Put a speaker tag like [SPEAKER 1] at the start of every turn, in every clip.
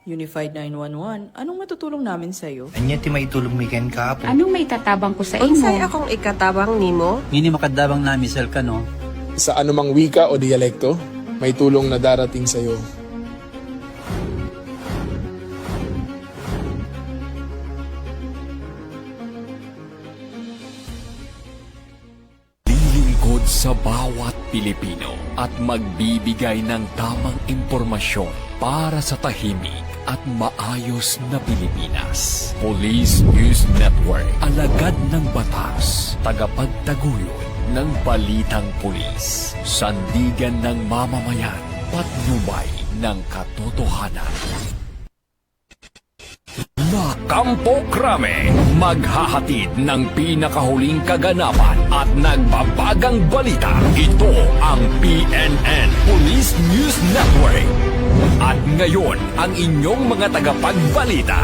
[SPEAKER 1] Unified 911, anong matutulong namin sa'yo?
[SPEAKER 2] Anya ti maitulong mi ken kahapon.
[SPEAKER 3] Anong may tatabang ko sa
[SPEAKER 4] Unsay
[SPEAKER 3] imo?
[SPEAKER 4] akong ikatabang nimo?
[SPEAKER 5] Ngini makadabang na misal ka no.
[SPEAKER 6] Sa anumang wika o dialekto, may tulong na darating sa iyo.
[SPEAKER 7] Lilingkod sa bawat Pilipino at magbibigay ng tamang impormasyon para sa tahimik at maayos na Pilipinas. Police News Network, alagad ng batas, tagapagtaguyod ng balitang pulis, sandigan ng mamamayan, patnubay ng katotohanan. La Campo Crame, maghahatid ng pinakahuling kaganapan at nagbabagang balita. Ito ang PNN Police News Network. At ngayon, ang inyong mga tagapagbalita.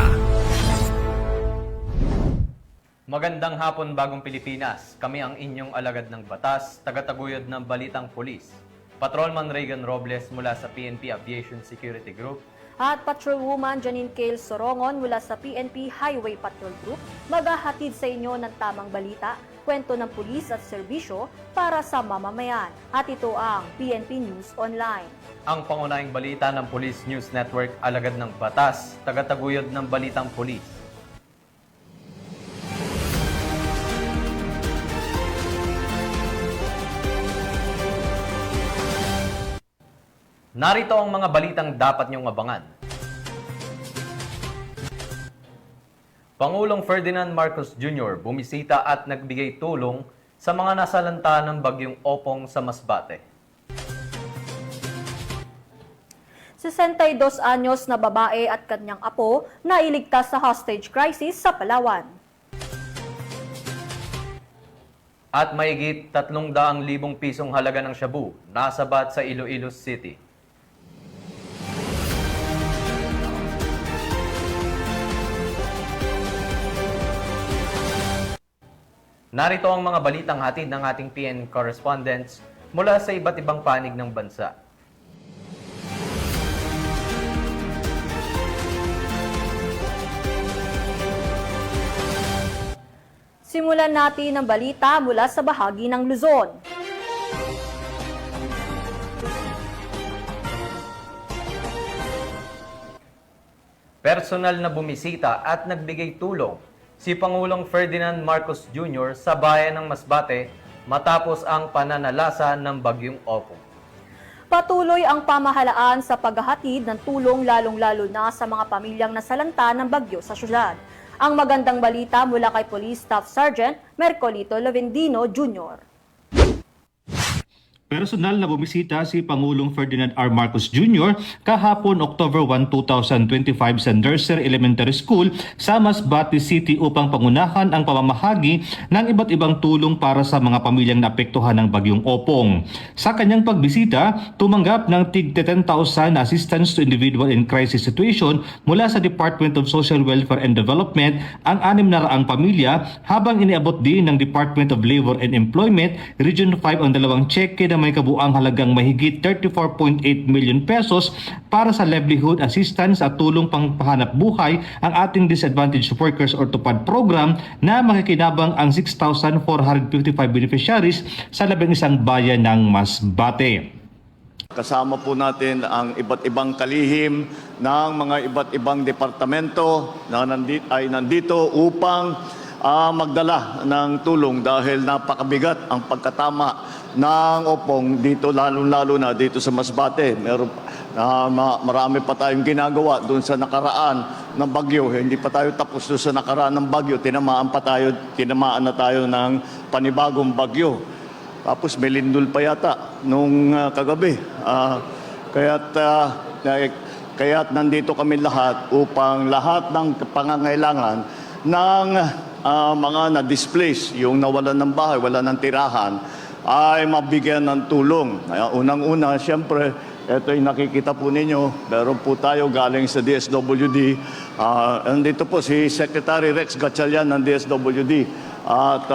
[SPEAKER 8] Magandang hapon, Bagong Pilipinas. Kami ang inyong alagad ng batas, tagataguyod ng Balitang Pulis. Patrolman Reagan Robles mula sa PNP Aviation Security Group.
[SPEAKER 9] At Patrolwoman Janine Cale Sorongon mula sa PNP Highway Patrol Group maghahatid sa inyo ng tamang balita, kwento ng pulis at serbisyo para sa mamamayan. At ito ang PNP News Online.
[SPEAKER 8] Ang pangunahing balita ng Police News Network, alagad ng batas, tagataguyod ng Balitang Pulis. Narito ang mga balitang dapat niyong abangan. Pangulong Ferdinand Marcos Jr. bumisita at nagbigay tulong sa mga nasalanta ng bagyong Opong sa Masbate.
[SPEAKER 9] 62 anyos na babae at kanyang apo na iligtas sa hostage crisis sa Palawan.
[SPEAKER 8] At mahigit 300,000 pisong halaga ng shabu nasabat sa Iloilo City. Narito ang mga balitang hatid ng ating PN correspondents mula sa iba't ibang panig ng bansa.
[SPEAKER 9] Simulan natin ang balita mula sa bahagi ng Luzon.
[SPEAKER 8] Personal na bumisita at nagbigay tulong si Pangulong Ferdinand Marcos Jr. sa bayan ng Masbate matapos ang pananalasa ng bagyong Opong.
[SPEAKER 9] Patuloy ang pamahalaan sa paghahatid ng tulong lalong-lalo na sa mga pamilyang nasalanta ng bagyo sa syudad. Ang magandang balita mula kay Police Staff Sergeant Mercolito Lovendino Jr.
[SPEAKER 10] Personal na bumisita si Pangulong Ferdinand R. Marcos Jr. kahapon October 1, 2025 sa Nursery Elementary School sa Masbate City upang pangunahan ang pamamahagi ng iba't ibang tulong para sa mga pamilyang naapektuhan ng bagyong Opong. Sa kanyang pagbisita, tumanggap ng tig 10,000 assistance to individual in crisis situation mula sa Department of Social Welfare and Development ang 600 pamilya, habang iniabot din ng Department of Labor and Employment Region 5 ang dalawang cheque na may kabuang halagang mahigit 34.8 million pesos para sa livelihood assistance at tulong pangpahanap buhay ang ating disadvantaged workers or TUPAD program na makikinabang ang 6,455 beneficiaries sa 11 bayan ng Masbate.
[SPEAKER 11] Kasama po natin ang iba't ibang kalihim ng mga iba't ibang departamento na nandito upang magdala ng tulong dahil napakabigat ang pagkatama ng Opong dito, lalo na dito sa Masbate. Marami pa tayong ginagawa doon sa nakaraan ng bagyo. Hindi pa tayo tapos doon sa nakaraan ng bagyo. Tinamaan na tayo ng panibagong bagyo. Tapos may lindol pa yata nung kagabi. Kaya't nandito kami lahat upang lahat ng pangangailangan ng mga na-displace, yung nawalan ng bahay, wala ng tirahan, ay mabigyan ng tulong. Unang-una, siyempre, ito yung nakikita po ninyo, meron po tayo galing sa DSWD. Nandito po si Secretary Rex Gatchalian ng DSWD. At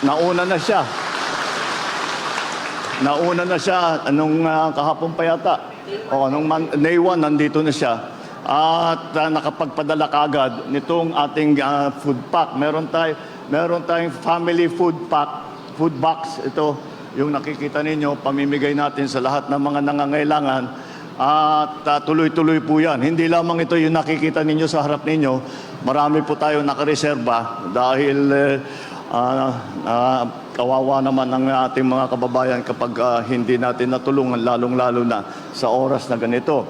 [SPEAKER 11] nauna na siya. Nauna na siya nung kahapon pa yata. O nung May 1 nandito na siya. at nakapagpadala kagad nitong ating food pack. Meron tayong family food box. Ito yung nakikita ninyo, pamimigay natin sa lahat ng mga nangangailangan. At tuloy-tuloy po yan. Hindi lamang ito yung nakikita ninyo sa harap ninyo. Marami po tayo nakareserba dahil kawawa naman ang ating mga kababayan kapag hindi natin natulungan, lalong-lalo na sa oras na ganito.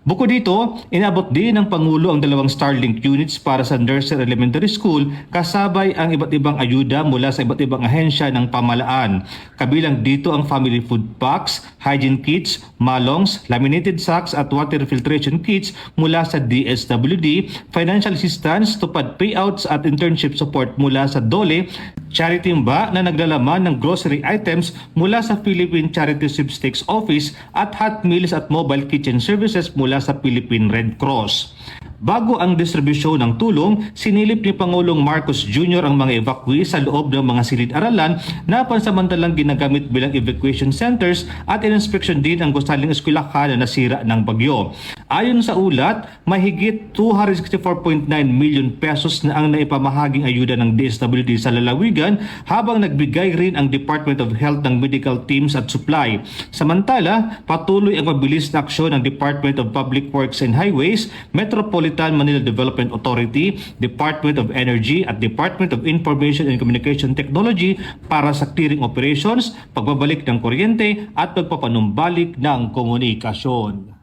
[SPEAKER 10] Bukod dito, inabot din ng Pangulo ang 2 Starlink units para sa Nurser Elementary School kasabay ang iba't ibang ayuda mula sa iba't ibang ahensya ng pamahalaan. Kabilang dito ang family food packs, hygiene kits, malongs, laminated sacks at water filtration kits mula sa DSWD, financial assistance, tupad payouts at internship support mula sa DOLE, charity mba na naglalaman ng grocery items mula sa Philippine Charity Sweepstakes Office at hot meals at mobile kitchen services mula sa Philippine Red Cross. Bago ang distribusyon ng tulong, sinilip ni Pangulong Marcos Jr. ang mga evacuee sa loob ng mga silid-aralan na pansamantalang ginagamit bilang evacuation centers at in-inspection din ang gusaling eskwelahan na nasira ng bagyo. Ayon sa ulat, mahigit 264.9 million pesos na ang naipamahaging ayuda ng DSWD sa lalawigan habang nagbigay rin ang Department of Health ng medical teams at supply. Samantala, patuloy ang mabilis na aksyon ng Department of Public Works and Highways, Metropolitan Manila Development Authority, Department of Energy at Department of Information and Communication Technology para sa clearing operations, pagbabalik ng kuryente at pagpapanumbalik ng komunikasyon.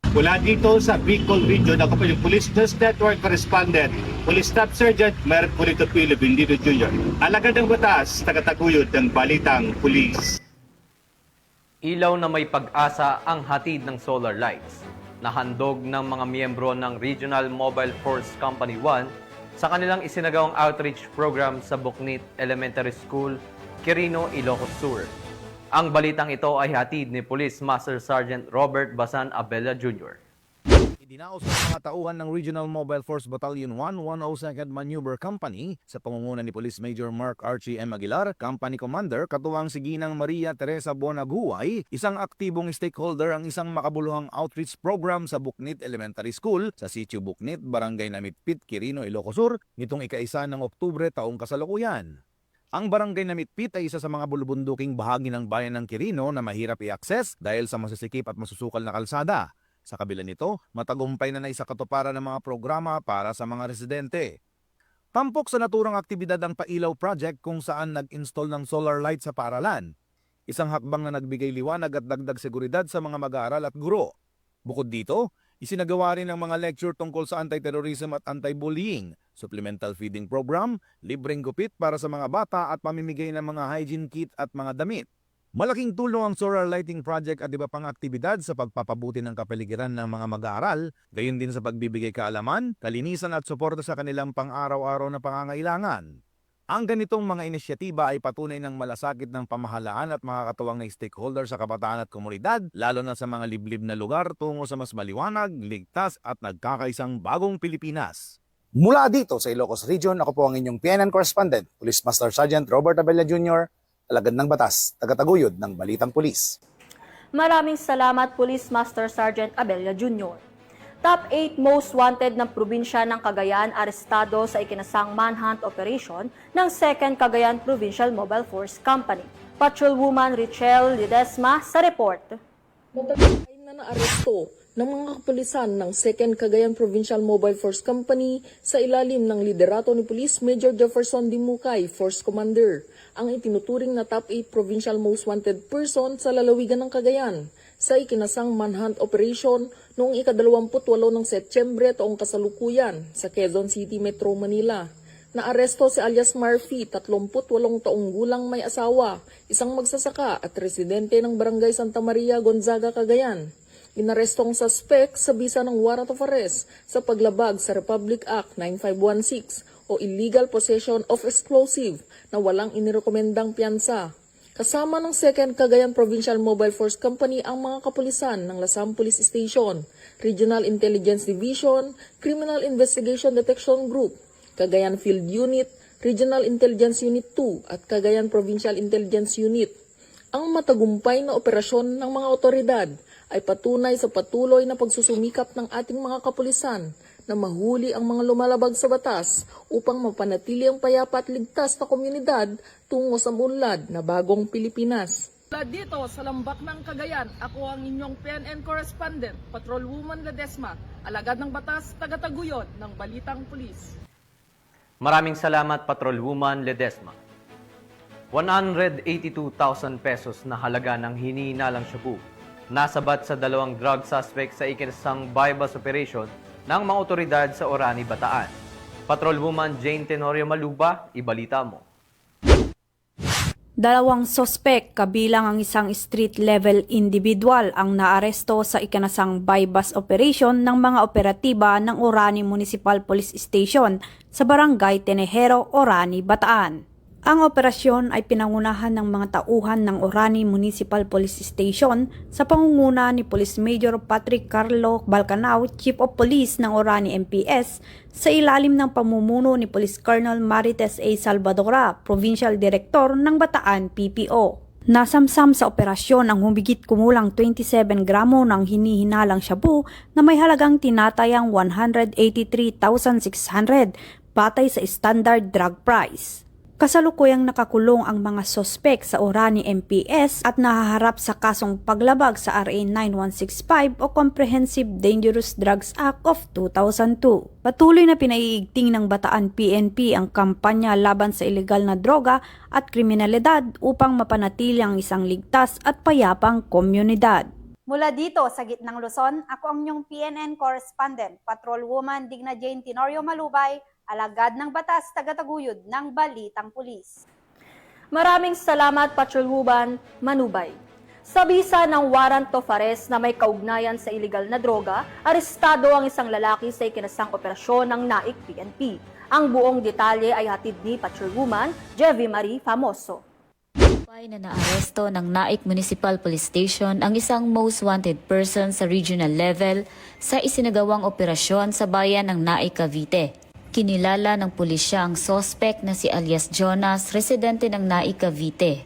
[SPEAKER 10] Mula dito sa Bicol Region, ako po yung Police News Network Correspondent, Police Staff Sergeant Merck Polito Pilo Bendido Jr. Alagad ng batas, tagataguyod ng Balitang Pulis.
[SPEAKER 8] Ilaw na may pag-asa ang hatid ng solar lights na handog ng mga miyembro ng Regional Mobile Force Company 1 sa kanilang isinagawang outreach program sa Buknit Elementary School, Quirino, Ilocos Sur. Ang balitang ito ay hatid ni Police Master Sergeant Robert Basan Abella Jr.
[SPEAKER 3] Idinaos ng mga tauhan ng Regional Mobile Force Battalion 1, 102nd Maneuver Company sa pangunguna ni Police Major Mark Archie M. Aguilar, Company Commander, katuwang si Ginang Maria Teresa Bonaguay, isang aktibong stakeholder ang isang makabuluhang outreach program sa Buknit Elementary School sa Sitio Buknit, Barangay Namitpit, Quirino, Ilocos Sur, nitong ika-1 ng Oktubre taong kasalukuyan. Ang Barangay Namitpit ay isa sa mga bulubunduking bahagi ng bayan ng Quirino na mahirap i-access dahil sa masisikip at masusukal na kalsada. Sa kabila nito, matagumpay na naisakatuparan ng mga programa para sa mga residente. Tampok sa naturang aktibidad ang Pailaw Project kung saan nag-install ng solar light sa paaralan. Isang hakbang na nagbigay liwanag at dagdag seguridad sa mga mag-aaral at guro. Bukod dito, isinagawa rin ang mga lecture tungkol sa anti-terrorism at anti-bullying, supplemental feeding program, libreng gupit para sa mga bata at pamimigay ng mga hygiene kit at mga damit. Malaking tulong ang solar lighting project at iba pang aktibidad sa pagpapabuti ng kapaligiran ng mga mag-aaral, gayon din sa pagbibigay kaalaman, kalinisan at suporta sa kanilang pang-araw-araw na pangangailangan. Ang ganitong mga inisyatiba ay patunay ng malasakit ng pamahalaan at mga katuwang na stakeholder sa kabataan at komunidad, lalo na sa mga liblib na lugar tungo sa mas maliwanag, ligtas at nagkakaisang bagong Pilipinas.
[SPEAKER 4] Mula dito sa Ilocos Region, ako po ang inyong PNN Correspondent, Police Master Sergeant Robert Abella Jr., alagad ng batas, tagataguyod ng Balitang Pulis.
[SPEAKER 9] Maraming salamat Police Master Sergeant Abella Jr. Top 8 most wanted ng probinsya ng Cagayan arestado sa ikinasang manhunt operation ng 2nd Cagayan Provincial Mobile Force Company. Patrolwoman Richelle Ledesma sa report.
[SPEAKER 12] Matagal na naaresto ng mga kapulisan ng 2nd Cagayan Provincial Mobile Force Company sa ilalim ng liderato ni Police Major Jefferson Dimukay, Force Commander, ang itinuturing na top 8 provincial most wanted person sa lalawigan ng Cagayan sa ikinasang manhunt operation noong ika-28 ng Setyembre taong kasalukuyan sa Quezon City, Metro Manila. Naaresto si alias Murphy, 38 taong gulang may asawa, isang magsasaka at residente ng Barangay Santa Maria, Gonzaga, Cagayan. Inaresto ang suspect sa bisa ng warrant of arrest sa paglabag sa Republic Act 9516 o illegal possession of explosive na walang inirekomendang piyansa. Kasama ng 2nd Cagayan Provincial Mobile Force Company ang mga kapulisan ng Lasam Police Station, Regional Intelligence Division, Criminal Investigation Detection Group, Cagayan Field Unit, Regional Intelligence Unit 2 at Cagayan Provincial Intelligence Unit. Ang matagumpay na operasyon ng mga otoridad ay patunay sa patuloy na pagsusumikap ng ating mga kapulisan na mahuli ang mga lumalabag sa batas upang mapanatili ang payapa at ligtas na komunidad tungo sa unlad na bagong Pilipinas. Dito sa Lambak ng Cagayan, ako ang inyong PNN correspondent, Patrolwoman Ledesma, alagad ng batas, tagataguyod ng Balitang Pulis.
[SPEAKER 8] Maraming salamat, Patrolwoman Ledesma. 182,000 pesos na halaga ng hinihinalang shabu nasabat sa 2 drug suspect sa ikinasang bypass operation ng mga otoridad sa Orani, Bataan. Patrolwoman Jane Tenorio Maluba, ibalita mo.
[SPEAKER 13] 2 sospek kabilang ang isang street-level individual ang naaresto sa ikinasang bypass operation ng mga operatiba ng Orani Municipal Police Station sa Barangay Tenejero, Orani, Bataan. Ang operasyon ay pinangunahan ng mga tauhan ng Orani Municipal Police Station sa pangunguna ni Police Major Patrick Carlo Balcanao, Chief of Police ng Orani MPS, sa ilalim ng pamumuno ni Police Colonel Marites A. Salvadora, Provincial Director ng Bataan PPO. Nasamsam sa operasyon ang humigit kumulang 27 gramo ng hinihinalang shabu na may halagang tinatayang 183,600 batay sa standard drug price. Kasalukuyang nakakulong ang mga sospek sa Orani MPS at nahaharap sa kasong paglabag sa RA 9165 o Comprehensive Dangerous Drugs Act of 2002. Patuloy na pinaiigting ng Bataan PNP ang kampanya laban sa ilegal na droga at kriminalidad upang mapanatili ang isang ligtas at payapang komunidad.
[SPEAKER 14] Mula dito sa gitnang Luzon, ako ang inyong PNN correspondent, Patrolwoman Digna Jane Tenorio Malubay, alagad ng batas, tagataguyod ng Balitang Pulis.
[SPEAKER 9] Maraming salamat, Patrolwoman Manubay. Sa bisa ng warrant of arrest na may kaugnayan sa iligal na droga, arestado ang isang lalaki sa ikinasang operasyon ng NAIC PNP. Ang buong detalye ay hatid ni Patrolwoman Jevie Marie Famoso.
[SPEAKER 15] Na naaresto ng NAIC Municipal Police Station ang isang most wanted person sa regional level sa isinagawang operasyon sa bayan ng NAIC Cavite. Kinilala ng pulisya ang suspect na si alias Jonas, residente ng NAIC Cavite.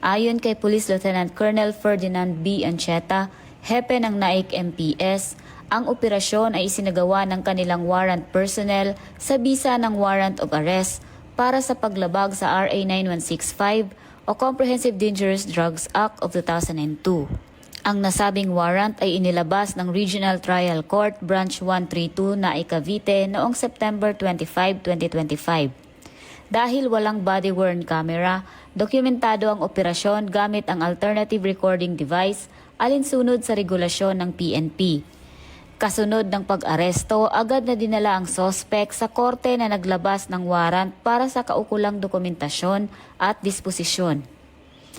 [SPEAKER 15] Ayon kay Police Lieutenant Colonel Ferdinand B. Ancheta, hepe ng NAIC MPS, ang operasyon ay isinagawa ng kanilang warrant personnel sa bisa ng warrant of arrest para sa paglabag sa RA 9165 o Comprehensive Dangerous Drugs Act of 2002. Ang nasabing warrant ay inilabas ng Regional Trial Court Branch 132 NAIC Cavite noong September 25, 2025. Dahil walang body-worn camera, dokumentado ang operasyon gamit ang alternative recording device alinsunod sa regulasyon ng PNP. Kasunod ng pag-aresto, agad na dinala ang sospek sa korte na naglabas ng warrant para sa kaukulang dokumentasyon at disposisyon.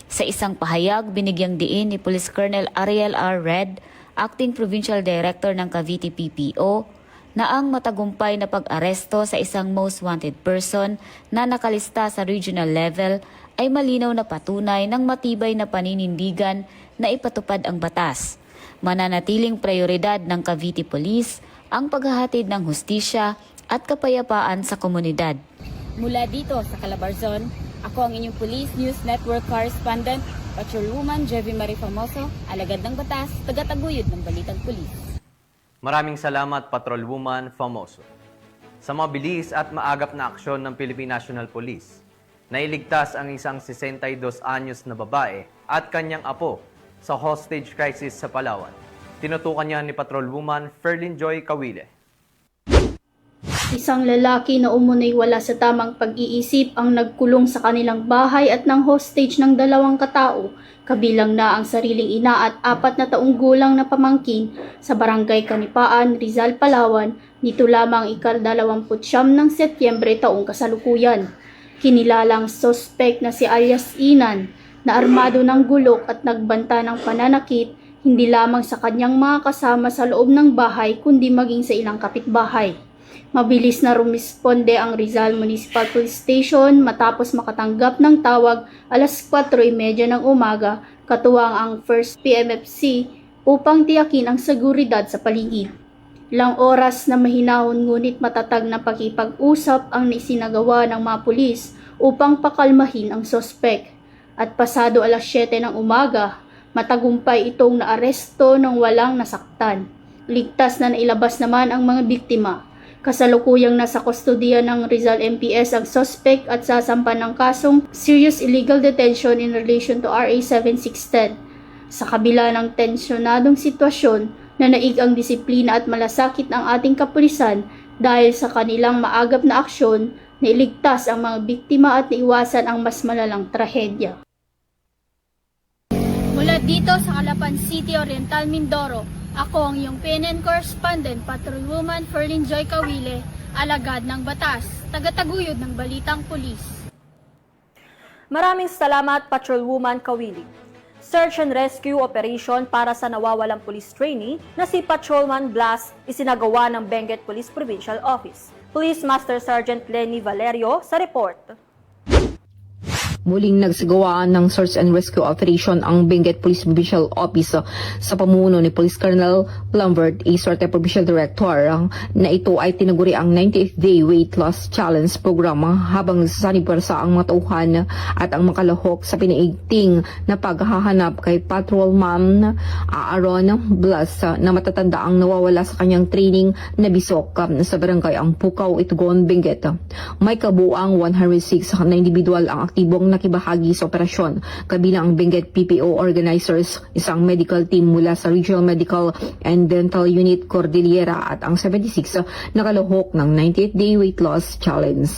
[SPEAKER 15] Sa isang pahayag, binigyang diin ni Police Colonel Ariel R. Red, Acting Provincial Director ng Cavite PPO, na ang matagumpay na pag-aresto sa isang most wanted person na nakalista sa regional level ay malinaw na patunay ng matibay na paninindigan na ipatupad ang batas. Mananatiling prioridad ng Cavite Police ang paghahatid ng hustisya at kapayapaan sa komunidad.
[SPEAKER 16] Mula dito sa Calabarzon, ako ang inyong Police News Network correspondent, Patrolwoman Jevie Marie Famoso, alagad ng batas, tagataguyod ng Balitang Pulis.
[SPEAKER 8] Maraming salamat, Patrolwoman Famoso. Sa mabilis at maagap na aksyon ng Philippine National Police, nailigtas ang isang 62 anyos na babae at kanyang apo sa hostage crisis sa Palawan. Tinutukan niya ni Patrolwoman Ferlyn Joy Kawile.
[SPEAKER 17] Isang lalaki na umunoy wala sa tamang pag-iisip ang nagkulong sa kanilang bahay at ng hostage ng 2 katao, kabilang na ang sariling ina at 4 na taong gulang na pamangkin sa Barangay Kanipaan, Rizal, Palawan, nito lamang ika-29 ng Setyembre taong kasalukuyan. Kinilalang suspect na si alias Inan, na armado ng gulok at nagbanta ng pananakit hindi lamang sa kanyang mga kasama sa loob ng bahay kundi maging sa ilang kapitbahay. Mabilis na rumisponde ang Rizal Municipal Police Station matapos makatanggap ng tawag alas 4:30 ng umaga katuwang ang 1st PMFC upang tiyakin ang seguridad sa paligid. Ilang oras na mahinahon ngunit matatag na pakipag-usap ang isinagawa ng mga pulis upang pakalmahin ang sospek. At pasado alas 7 ng umaga, Matagumpay itong naaresto ng walang nasaktan. Ligtas na nailabas naman ang mga biktima. Kasalukuyang nasa kustodiya ng Rizal MPS ang suspect at sasampan ng kasong serious illegal detention in relation to RA 7610. Sa kabila ng tensyonadong sitwasyon, nanaig ang disiplina at malasakit ng ating kapulisan dahil sa kanilang maagap na aksyon na iligtas ang mga biktima at naiwasan ang mas malalang trahedya.
[SPEAKER 18] Mula dito sa Calapan City, Oriental, Mindoro, ako ang iyong PNN correspondent, Patrolwoman Ferlyn Joy Kawile, alagad ng batas, tagataguyod ng balitang pulis.
[SPEAKER 9] Maraming salamat, Patrolwoman Kawili. Search and rescue operation para sa nawawalang police trainee na si Patrolman Blas isinagawa ng Benguet Police Provincial Office. Police Master Sergeant Lenny Valerio sa report.
[SPEAKER 19] Muling nagsagawa ng search and rescue operation ang Benguet Police Provincial Office sa pamumuno ni Police Colonel Lambert A. Suerte, Provincial Director, na ito ay tinaguri ang 98th Day Weight Loss Challenge Program habang nagsasanipwersa ang mga tauhan at ang makalahok sa pinaigting na paghahanap kay Patrolman Aaron Blas na matatanda ang nawawala sa kanyang training na bisok sa barangay ang Pukaw, Itugon, Benguet. May kabuang 106 na individual ang aktibong nakibahagi sa operasyon, kabilang ang Benguet PPO organizers, isang medical team mula sa Regional Medical and Dental Unit Cordillera at ang 76 nakalahok ng 98 Day Weight Loss Challenge.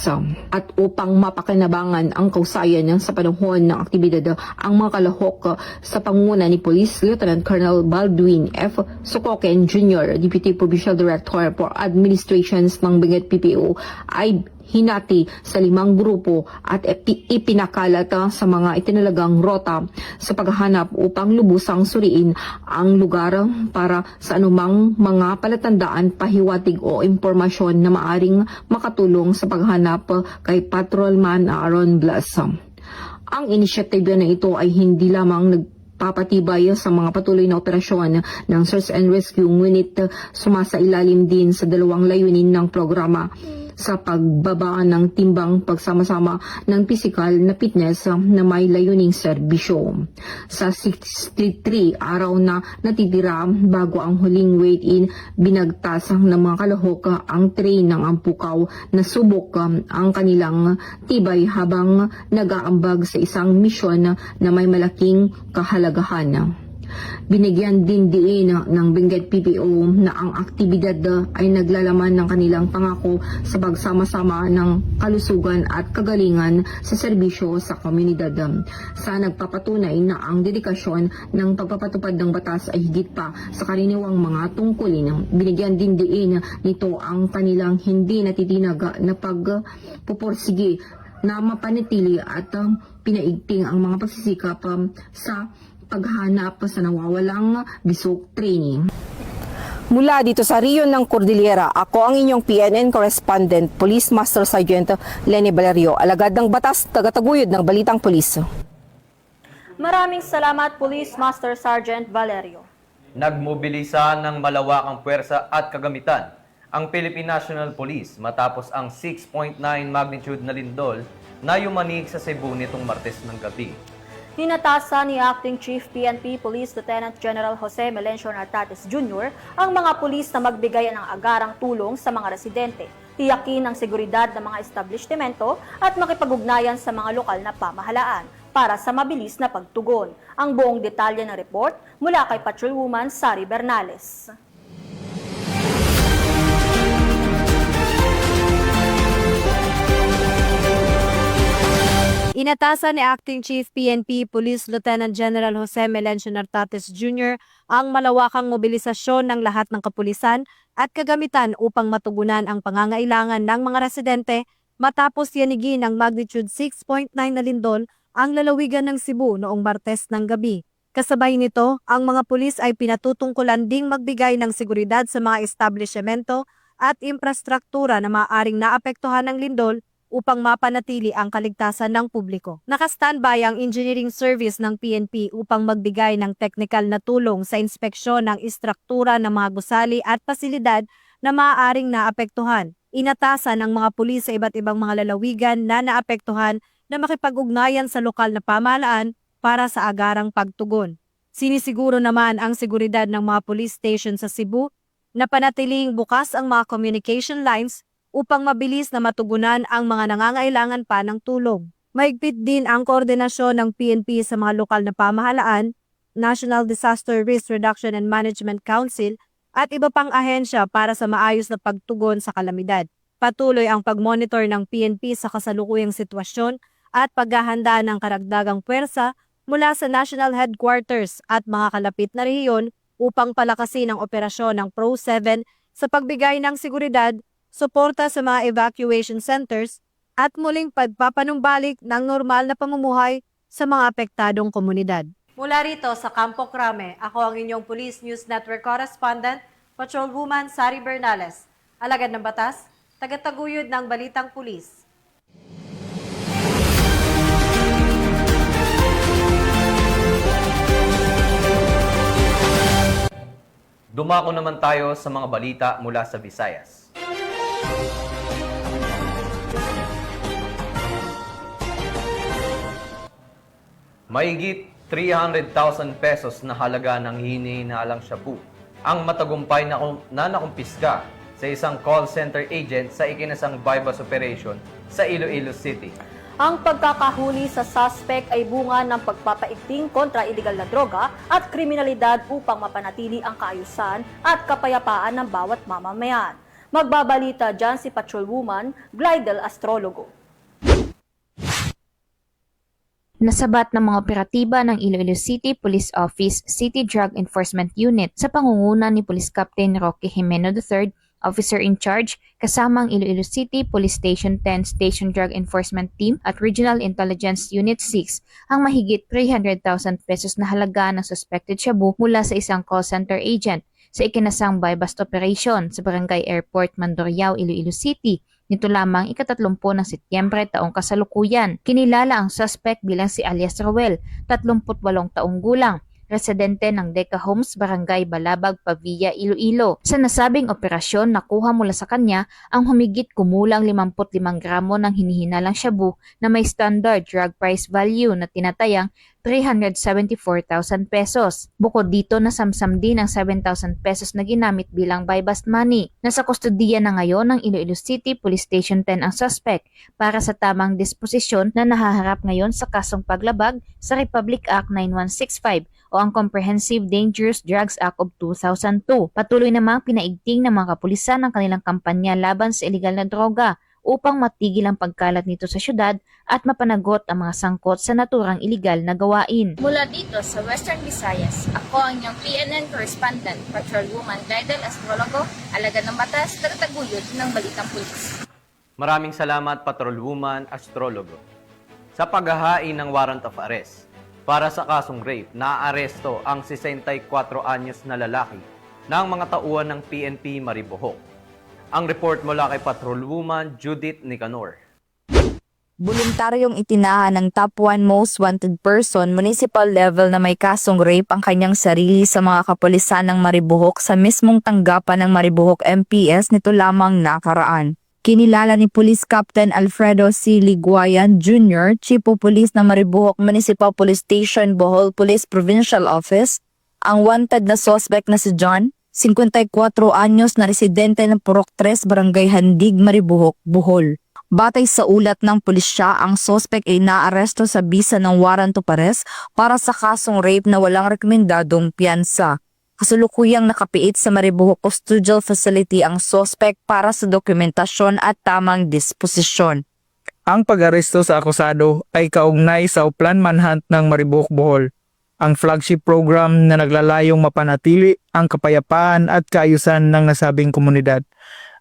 [SPEAKER 19] At upang mapakinabangan ang kausayan sa panahon ng aktibidad, ang mga kalahok sa pangunguna ni Police Lieutenant Colonel Baldwin F. Sokoken Jr., Deputy Provincial Director for Administrations ng Benguet PPO, ay hinati sa 5 grupo at ipinakalat sa mga itinalagang rota sa paghahanap upang lubusang suriin ang lugar para sa anumang mga palatandaan, pahiwatig o impormasyon na maaring makatulong sa paghanap kay Patrolman Aaron Blas. Ang inisyatiba na ito ay hindi lamang papatibay sa mga patuloy na operasyon ng search and rescue, ngunit sumasailalim din sa dalawang layunin ng programa sa pagbaba ng timbang pagsama-sama ng pisikal na fitness na may layuning serbisyo. Sa 63 araw na natitira bago ang huling weigh-in, binagtas ng mga kalahok ang train ng Ampukaw na subok ang kanilang tibay habang nag-aambag sa isang misyon na may malaking kahalagahan. Binigyan din diin ng Benguet PPO na ang aktibidad ay naglalaman ng kanilang pangako sa pagsama-sama ng kalusugan at kagalingan sa serbisyo sa komunidad. Sa nagpapatunay na ang dedikasyon ng pagpapatupad ng batas ay higit pa sa karaniwang mga tungkulin. Binigyan din diin nito ang kanilang hindi natitinag na pagpupursige na mapanatili at pinaigting ang mga pagsisikap sa paghanap sa nawawalang bisok training.
[SPEAKER 20] Mula dito sa Riyon ng Cordillera, ako ang inyong PNN correspondent, Police Master Sergeant Lenny Valerio, alagad ng batas, tagataguyod ng balitang pulis.
[SPEAKER 9] Maraming salamat, Police Master Sergeant Valerio.
[SPEAKER 8] Nagmobilisa ng malawakang puwersa at kagamitan ang Philippine National Police matapos ang 6.9 magnitude na lindol na yumanig sa Cebu nitong Martes ng gabi.
[SPEAKER 9] Hinatasan ni Acting Chief PNP Police Lieutenant General Jose Melencio Nartates Jr. ang mga pulis na magbigay ng agarang tulong sa mga residente, tiyakin ang seguridad ng mga establishmento at makipag-ugnayan sa mga lokal na pamahalaan para sa mabilis na pagtugon. Ang buong detalye ng report mula kay Patrolwoman Sari Bernales.
[SPEAKER 21] Inatasan ni Acting Chief PNP Police Lieutenant General Jose Melencio Nartates Jr. ang malawakang mobilisasyon ng lahat ng kapulisan at kagamitan upang matugunan ang pangangailangan ng mga residente matapos yanigin ng magnitude 6.9 na lindol ang lalawigan ng Cebu noong Martes ng gabi. Kasabay nito, ang mga pulis ay pinatutungkulan ding magbigay ng seguridad sa mga establishmento at infrastruktura na maaaring naapektuhan ng lindol upang mapanatili ang kaligtasan ng publiko. Naka-standby ang engineering service ng PNP upang magbigay ng technical na tulong sa inspeksyon ng istruktura ng mga gusali at pasilidad na maaaring naapektuhan. Inatasan ng mga pulis sa iba't ibang mga lalawigan na naapektuhan na makipag-ugnayan sa lokal na pamahalaan para sa agarang pagtugon. Sinisiguro naman ang seguridad ng mga police station sa Cebu na panatiling bukas ang mga communication lines upang mabilis na matugunan ang mga nangangailangan pa ng tulong. Mahigpit din ang koordinasyon ng PNP sa mga lokal na pamahalaan, National Disaster Risk Reduction and Management Council at iba pang ahensya para sa maayos na pagtugon sa kalamidad. Patuloy ang pagmonitor ng PNP sa kasalukuyang sitwasyon at paghahanda ng karagdagang puwersa mula sa National Headquarters at mga kalapit na rehiyon upang palakasin ang operasyon ng Pro-7 sa pagbigay ng seguridad, suporta sa mga evacuation centers at muling pagpapanumbalik ng normal na pamumuhay sa mga apektadong komunidad. Mula rito sa Campo Crame, ako ang inyong Police News Network Correspondent, Patrolwoman Sari Bernales. Alagad ng batas, tagataguyod ng Balitang Pulis.
[SPEAKER 8] Dumako naman tayo sa mga balita mula sa Visayas. Mahigit 300,000 pesos na halaga ng hinihinalang shabu ang matagumpay na nakumpiska sa isang call center agent sa ikinasang bypass operation sa Iloilo City.
[SPEAKER 9] Ang pagkakahuli sa suspect ay bunga ng pagpapaigting kontra iligal na droga at kriminalidad upang mapanatili ang kaayusan at kapayapaan ng bawat mamamayan. Magbabalita dyan si Patrolwoman Glidel Astrologo.
[SPEAKER 1] Nasabat ng mga operatiba ng Iloilo City Police Office City Drug Enforcement Unit sa pangunguna ni Police Captain Roque Jimeno III, Officer in Charge, kasama ang Iloilo City Police Station 10 Station Drug Enforcement Team at Regional Intelligence Unit 6 ang mahigit 300,000 pesos na halaga ng suspected shabu mula sa isang call center agent sa ikinasang buy-bust operation sa Barangay Airport, Mandurriao, Iloilo City. Nito lamang ika-30 ng Setyembre taong kasalukuyan. Kinilala ang suspect bilang si alias Roel, 38 taong gulang, residente ng Deca Homes, Barangay Balabag, Pavia, Iloilo. Sa nasabing operasyon, nakuha mula sa kanya ang humigit kumulang 55 gramo ng hinihinalang shabu na may standard drug price value na tinatayang 374,000 pesos. Bukod dito, nasamsam din ang 7,000 pesos na ginamit bilang buy-bust money. Nasa kustodiya na ngayon ng Iloilo City Police Station 10 ang suspect para sa tamang disposisyon na nahaharap ngayon sa kasong paglabag sa Republic Act 9165 o ang Comprehensive Dangerous Drugs Act of 2002. Patuloy namang pinaigting ng mga kapulisan ang kanilang kampanya laban sa iligal na droga upang matigil ang pagkalat nito sa syudad at mapanagot ang mga sangkot sa naturang iligal na gawain.
[SPEAKER 16] Mula dito sa Western Visayas, ako ang inyong PNN Correspondent, Patrolwoman Glidel Astrologo, alagad ng batas, tagataguyod ng Balitang Pulis.
[SPEAKER 8] Maraming salamat, Patrolwoman Astrologo. Sa paghahain ng warrant of arrest, para sa kasong rape, naaresto ang 64 anyos na lalaki ng mga tauhan ng PNP Maribohok. Ang report mula kay Patrolwoman Judith Nicanor.
[SPEAKER 22] Voluntaryong itinahan ng top 1 most wanted person municipal level na may kasong rape ang kanyang sarili sa mga kapulisan ng Maribohok sa mismong tanggapan ng Maribohok MPS nito lamang nakaraan. Kinilala ni Police Captain Alfredo C. Liguayan Jr., Chief of Police ng Maribohok Municipal Police Station, Bohol Police Provincial Office, ang wanted na suspect na si John, 54 anyos na residente ng Purok 3, Barangay Handig, Maribohok, Bohol. Batay sa ulat ng pulisya, ang suspect ay naaresto sa bisa ng warrant of arrest para sa kasong rape na walang rekomendadong piyansa. Kasulukuyang nakapiit sa Maribohok Custodial Facility ang suspect para sa dokumentasyon at tamang disposisyon.
[SPEAKER 23] Ang pag-aresto sa akusado ay kaugnay sa Plan Manhunt ng Maribohok, Bohol, ang flagship program na naglalayong mapanatili ang kapayapaan at kaayusan ng nasabing komunidad.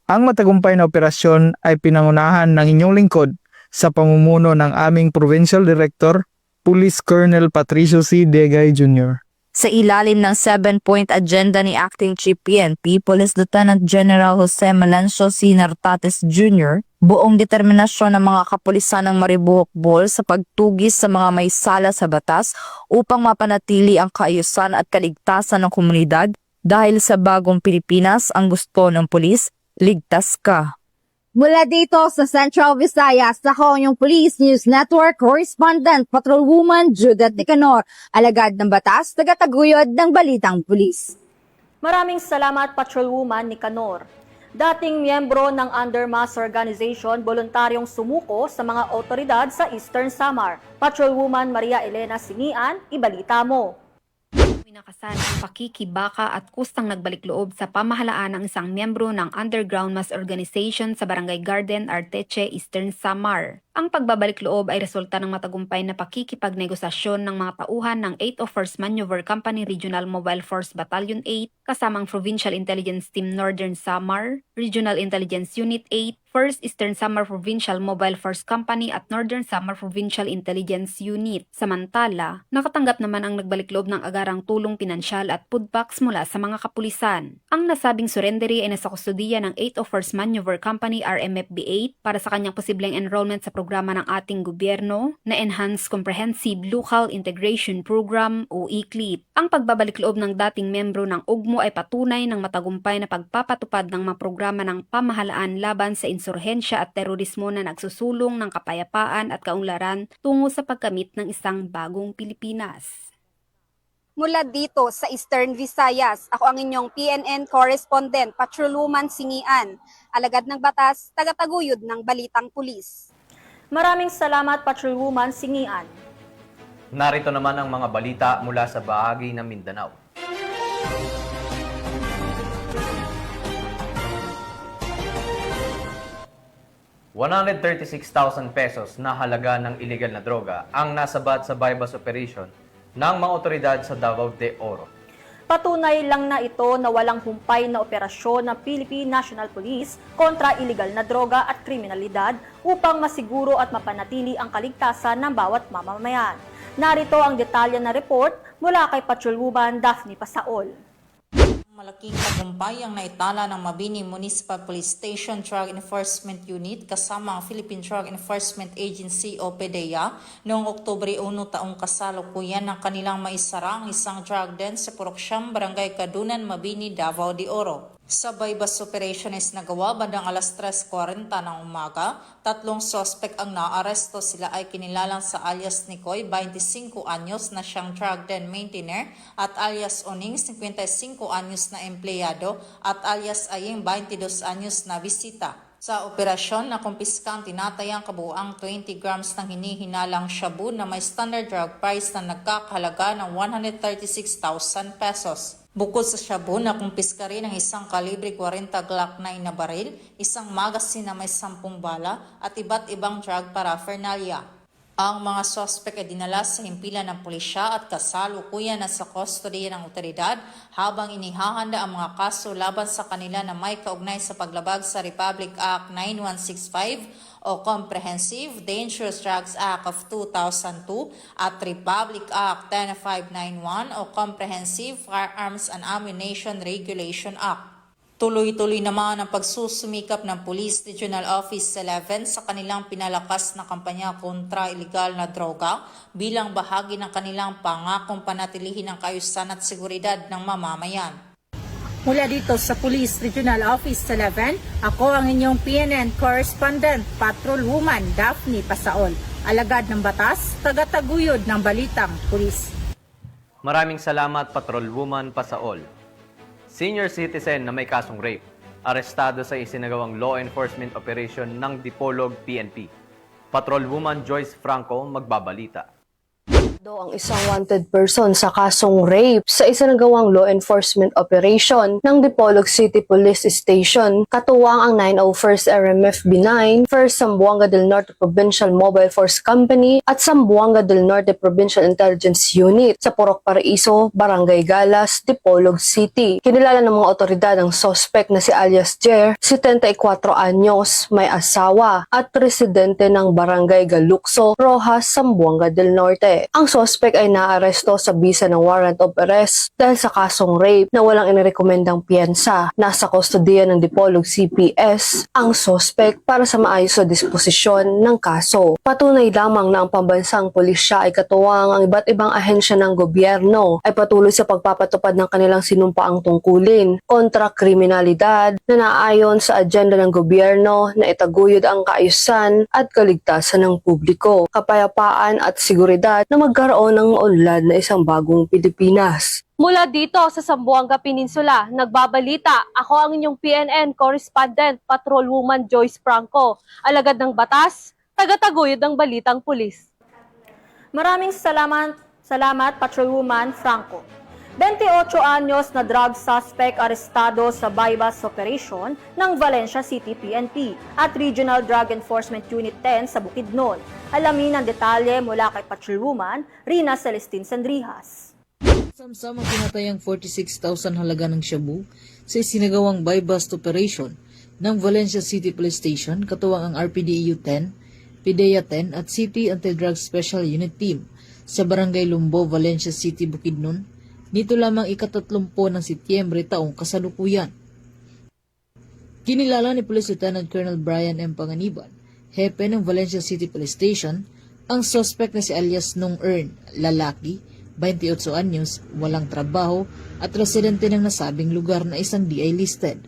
[SPEAKER 23] Ang matagumpay na operasyon ay pinangunahan ng inyong lingkod sa pamumuno ng aming Provincial Director, Police Colonel Patricio C. Degay Jr.
[SPEAKER 22] Sa ilalim ng 7-point agenda ni Acting Chief PNP, Police Lieutenant General Jose Melencio C. Nartates Jr., buong determinasyon ng mga kapulisan ng Maribohok Bohol sa pagtugis sa mga may sala sa batas upang mapanatili ang kaayusan at kaligtasan ng komunidad dahil sa bagong Pilipinas ang gusto ng pulis, ligtas ka.
[SPEAKER 2] Mula dito sa Central Visayas, ako ang inyong Police News Network Correspondent, Patrolwoman Judith Nicanor, alagad ng batas, tagataguyod ng Balitang Pulis.
[SPEAKER 9] Maraming salamat, Patrolwoman Nicanor. Dating miyembro ng Undermass Organization, voluntaryong sumuko sa mga otoridad sa Eastern Samar. Patrolwoman Maria Elena Singian, ibalita mo.
[SPEAKER 5] Pinakasan ang pakikibaka at kustang nagbalik loob sa pamahalaan ng isang miyembro ng Underground Mass Organization sa Barangay Garden, Arteche, Eastern Samar. Ang pagbabalik loob ay resulta ng matagumpay na pakikipagnegosasyon ng mga tauhan ng 801st Maneuver Company Regional Mobile Force Battalion 8 kasamang Provincial Intelligence Team Northern Samar, Regional Intelligence Unit 8, 1st Eastern Samar Provincial Mobile Force Company at Northern Samar Provincial Intelligence Unit. Samantala, nakatanggap naman ang nagbalik loob ng agarang tulong pinansyal at pudpaks mula sa mga kapulisan. Ang nasabing surrendery ay nasa kustudiya ng 801st Maneuver Company RMFB 8 para sa kanyang posibleng enrollment sa programa ng ating gobyerno na Enhanced Comprehensive Local Integration Program o ECLIP. Ang pagbabalik loob ng dating membro ng UGMO ay patunay ng matagumpay na pagpapatupad ng mga programa ng pamahalaan laban sa insurhensya at terorismo na nagsusulong ng kapayapaan at kaunlaran tungo sa pagkamit ng isang bagong Pilipinas.
[SPEAKER 14] Mula dito sa Eastern Visayas, ako ang inyong PNN Correspondent, Patrolwoman Singian, alagad ng batas, tagataguyod ng Balitang Pulis.
[SPEAKER 9] Maraming salamat, Patrolwoman Singian.
[SPEAKER 8] Narito naman ang mga balita mula sa bahagi ng Mindanao. ₱136,000 pesos na halaga ng illegal na droga ang nasabat sa bypass operation ng mga otoridad sa Davao de Oro.
[SPEAKER 9] Patunay lang na ito na walang humpay na operasyon ng Philippine National Police kontra illegal na droga at kriminalidad upang masiguro at mapanatili ang kaligtasan ng bawat mamamayan. Narito ang detalye na report mula kay Patrolwoman Daphne Pasaol.
[SPEAKER 6] Malaking tagumpay ang naitala ng Mabini Municipal Police Station Drug Enforcement Unit kasama ang Philippine Drug Enforcement Agency o PDEA noong Oktubre 1 taong kasalukuyan ng kanilang maisara ang isang drug den sa Puroksyam, Barangay Kadunan, Mabini, Davao de Oro. Sa bypass operation is nagawa bandang alas 3:40 ng umaga. 3 sospek ang naaresto. Sila ay kinilalang sa alias Nicoy, 25 anyos na siyang drug den maintainer at alias Oning, 55 anyos na empleyado at alias Aying, 22 anyos na bisita. Sa operasyon, nakumpiska ang tinatayang kabuuang 20 grams ng hinihinalang shabu na may standard drug price na nagkakahalaga ng 136,000 pesos. Bukod sa shabu, nakumpiska rin ang isang kalibre 40 Glock 9 na baril, isang magasin na may 10 bala at iba't ibang drug paraphernalia. Ang mga sospek ay dinala sa himpilan ng pulisya at kasalukuyan na sa kustodiya ng otoridad habang inihahanda ang mga kaso laban sa kanila na may kaugnay sa paglabag sa Republic Act 9165 o Comprehensive Dangerous Drugs Act of 2002 at Republic Act 10591 o Comprehensive Firearms and Ammunition Regulation Act. Tuloy-tuloy naman ang pagsusumikap ng Police Regional Office 11 sa kanilang pinalakas na kampanya kontra ilegal na droga bilang bahagi ng kanilang pangakong panatilihin ang kaayusan at seguridad ng mamamayan.
[SPEAKER 24] Mula dito sa Police Regional Office 11, ako ang inyong PNN Correspondent, Patrolwoman Daphne Pasaol, alagad ng batas, tagataguyod ng Balitang Pulis.
[SPEAKER 8] Maraming salamat, Patrolwoman Pasaol. Senior citizen na may kasong rape, arestado sa isinagawang law enforcement operation ng Dipolog PNP. Patrolwoman Joyce Franco magbabalita.
[SPEAKER 25] Ang isang wanted person sa kasong rape sa isinagawang law enforcement operation ng Dipolog City Police Station, katuwang ang 901st RMFB 9, 1st Zamboanga del Norte Provincial Mobile Force Company at Zamboanga del Norte Provincial Intelligence Unit sa Purok Paraiso, Barangay Galas, Dipolog City. Kinilala ng mga otoridad ang suspect na si alias Jer, 74 anyos, may asawa at residente ng Barangay Galukso, Rojas, Zamboanga del Norte. Ang suspect ay naaresto sa bisa ng warrant of arrest dahil sa kasong rape na walang inirekomendang piyensa. Nasa kustodiya ng Dipolog CPS ang suspect para sa maayos na disposisyon ng kaso. Patunay lamang na ang pambansang pulisya ay katuwang ang iba't ibang ahensya ng gobyerno ay patuloy sa pagpapatupad ng kanilang sinumpaang tungkulin kontra kriminalidad na naayon sa agenda ng gobyerno na itaguyod ang kaayusan at kaligtasan ng publiko, kapayapaan at seguridad na magkaroon ng maunlad na isang bagong Pilipinas.
[SPEAKER 21] Mula dito sa Zamboanga Peninsula, nagbabalita ako ang inyong PNN correspondent, Patrolwoman Joyce Franco, alagad ng batas, tagataguyod ng balitang pulis.
[SPEAKER 9] Maraming salamat Patrolwoman Franco. 28 anyos na drug suspect arestado sa bypass operation ng Valencia City PNP at Regional Drug Enforcement Unit 10 sa Bukidnon. Alamin ang detalye mula kay Patrolwoman Rina Celestine Sandrijas.
[SPEAKER 3] Samsamang pinatayang 46,000 halaga ng shabu sa isinagawang buy-bust operation ng Valencia City Police Station katuwang ang RPDEU 10, PIDEA 10 at City Anti-Drug Special Unit Team sa Barangay Lumbo, Valencia City, Bukidnon. Nito lamang ika-30 ng Setyembre taong kasalukuyan. Kinilala ni Police Lieutenant Colonel Brian M. Panganiban, hepe ng Valencia City Police Station, ang suspect na si alias Nong Ern, lalaki, 28 anyos, walang trabaho at residente ng nasabing lugar na isang DI listed.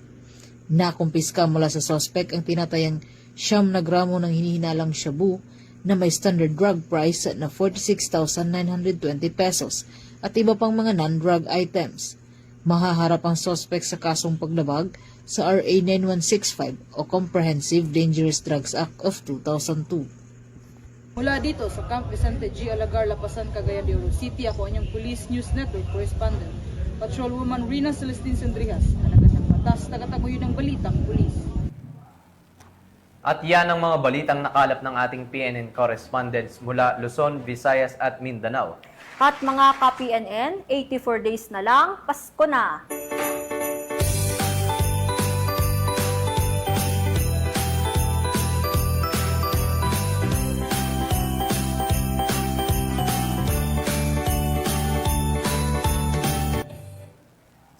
[SPEAKER 3] Nakumpiska mula sa suspect ang tinatayang 9 na gramo ng hinihinalang shabu na may standard drug price na 46,920 pesos at iba pang mga non-drug items. Mahaharap ang suspect sa kasong paglabag sa RA 9165 o Comprehensive Dangerous Drugs Act of 2002.
[SPEAKER 12] Mula dito sa Camp Vicente G. Alagar, Lapasan, Cagayan de Oro City, ako ang Police News Network correspondent, Patrolwoman Rina Celestine Sandrijas, alagad ng batas, tagataguyod ng balitang pulis.
[SPEAKER 8] At yan ang mga balitang nakalap ng ating PNN correspondents mula Luzon, Visayas at Mindanao.
[SPEAKER 9] At mga ka-PNN, 84 days na lang, Pasko na!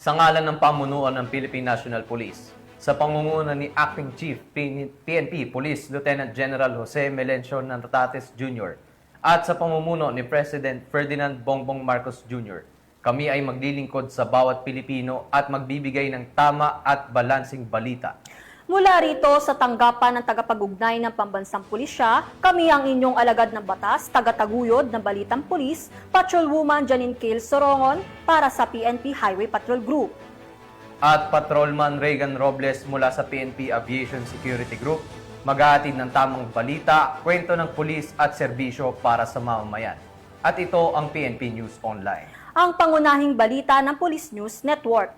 [SPEAKER 8] Sa ngalan ng pamunuan ng Philippine National Police, sa pangunguna ni Acting Chief PNP Police Lieutenant General Jose Melencio Natates Jr. at sa pamumuno ni President Ferdinand Bongbong Marcos Jr., kami ay maglilingkod sa bawat Pilipino at magbibigay ng tama at balansing balita.
[SPEAKER 9] Mula rito sa tanggapan ng tagapag-ugnay ng Pambansang Pulisya, kami ang inyong alagad ng batas, tagataguyod ng Balitang Pulis, Patrolwoman Janine Cale Sorongon para sa PNP Highway Patrol Group.
[SPEAKER 8] At Patrolman Regan Robles mula sa PNP Aviation Security Group, maghahatid ng tamang balita, kwento ng pulis at serbisyo para sa mamamayan. At ito ang PNP News Online.
[SPEAKER 9] Ang pangunahing balita ng Police News Network.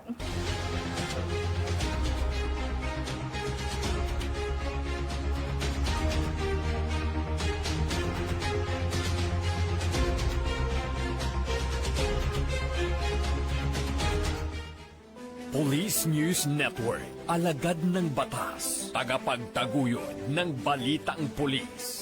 [SPEAKER 4] Police News Network, alagad ng batas, tagapagtaguyod ng balitang pulis.